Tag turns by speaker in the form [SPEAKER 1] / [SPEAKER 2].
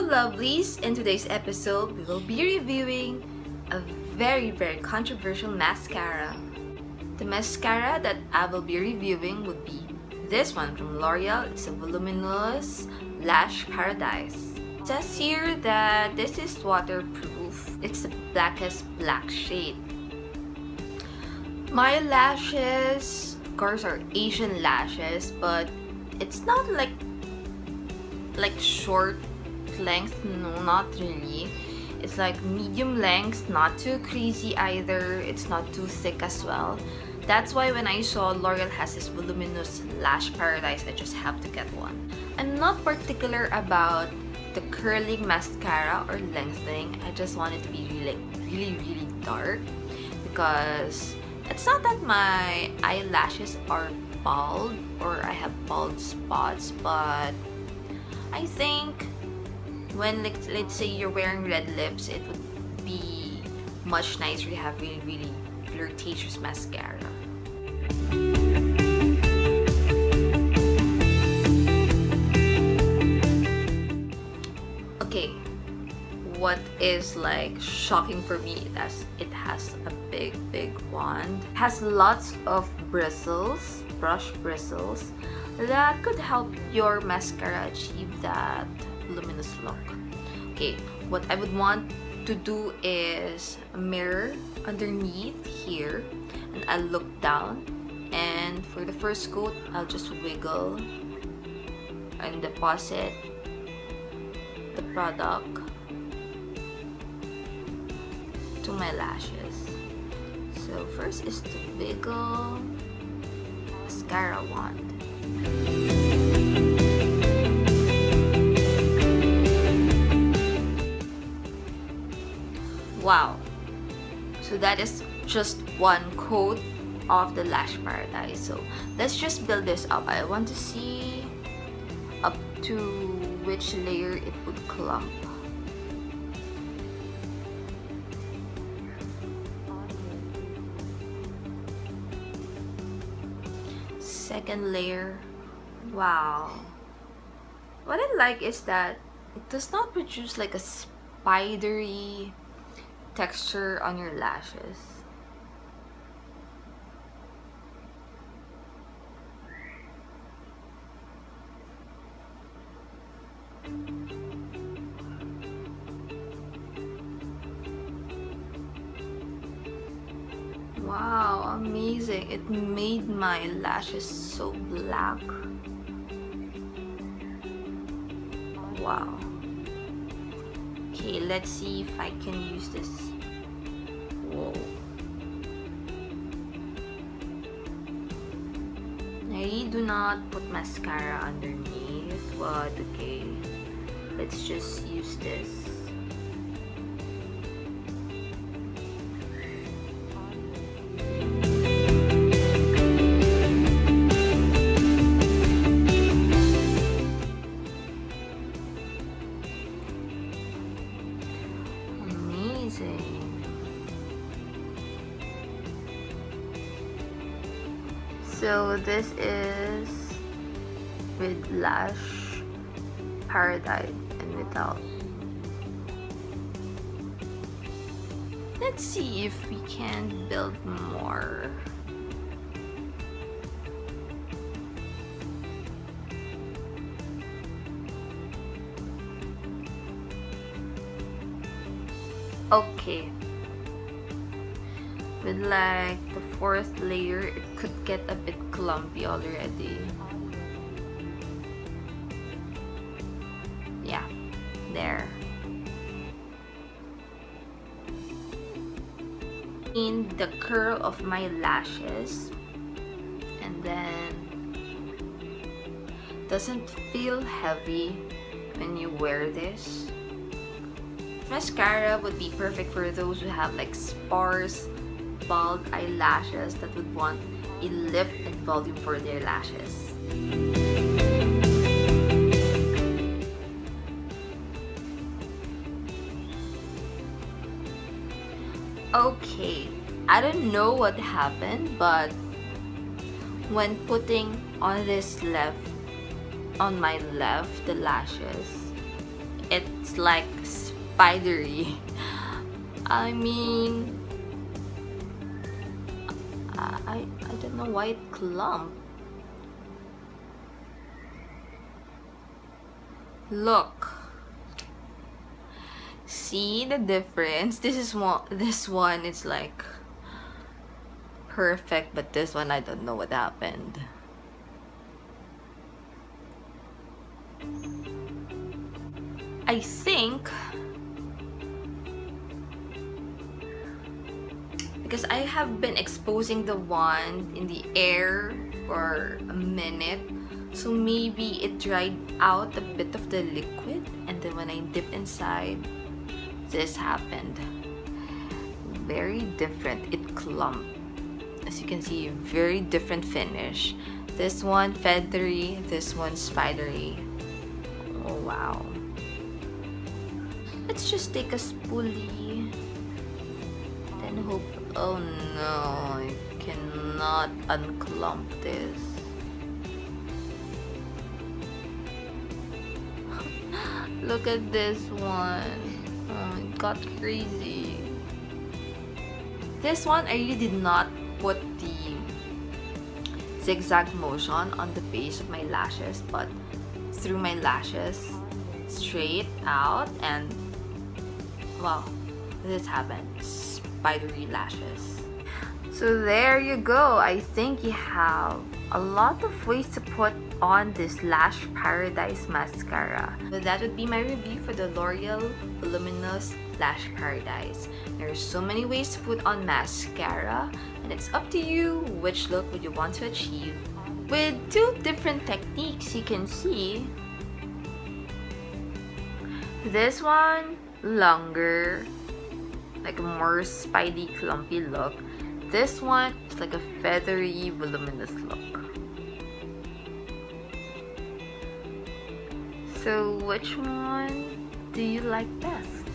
[SPEAKER 1] lovelies! In today's episode, we will be reviewing a very controversial mascara. The mascara that I will be reviewing would be this one from L'Oreal. It's a voluminous Lash Paradise. It says here that this is waterproof. It's the blackest black shade. My lashes, of course, are Asian lashes, but it's not like short length. No, not really. It's like medium length, not too crazy either. It's not too thick as well. That's why when I saw L'Oreal has this voluminous Lash Paradise, I just have to get one. I'm not particular about the curling mascara or lengthening. I just want it to be really dark, because it's not that my eyelashes are bald or I have bald spots, but I think when, let's say you're wearing red lips, it would be much nicer to have really flirtatious mascara. Okay, what is like shocking for me is it has a big wand. It has lots of bristles, brush bristles, that could help your mascara achieve that luminous look. Okay, what I would want to do is a mirror underneath here, and I'll look down, and for the first coat I'll just wiggle and deposit the product to my lashes. So first is to wiggle mascara wand. Wow, so that is just one coat of the Lash Paradise. So let's just build this up. I want to see up to which layer it would clump. Second layer. Wow. What I like is that it does not produce like a spidery texture on your lashes. Wow, amazing. It made my lashes so black. Wow. Okay, let's see if I can use this. Whoa. I really do not put mascara underneath, but okay. Let's just use this. So this is with Lash Paradise and without. Let's see if we can build more. Okay. With like the fourth layer, it could get a bit clumpy already. Yeah, there. In the curl of my lashes, and then doesn't feel heavy when you wear this. Mascara would be perfect for those who have like sparse, bald eyelashes that would want a lift and volume for their lashes. Okay, I don't know what happened, but when putting on my left, the lashes, it's like spidery. I mean, I don't know why it clumped. Look. See the difference? This one it's like perfect, but this one I don't know what happened. I think because I have been exposing the wand in the air for a minute, so maybe it dried out a bit of the liquid, and then when I dipped inside, this happened. Very different. It clumped. As you can see, very different finish. This one feathery, this one spidery. Oh wow. Let's just take a spoolie. Then hope. Oh no, I cannot unclump this. Look at this one. Oh, it got crazy. This one, I really did not put the zigzag motion on the base of my lashes, but through my lashes straight out, and wow, this happened. Spidery lashes. So there you go. I think you have a lot of ways to put on this Lash Paradise mascara. So that would be my review for the L'Oreal Voluminous Lash Paradise. There are so many ways to put on mascara, and it's up to you which look would you want to achieve. With two different techniques, you can see this one longer, like a more spidey clumpy look. This one is like a feathery voluminous look. So which one do you like best?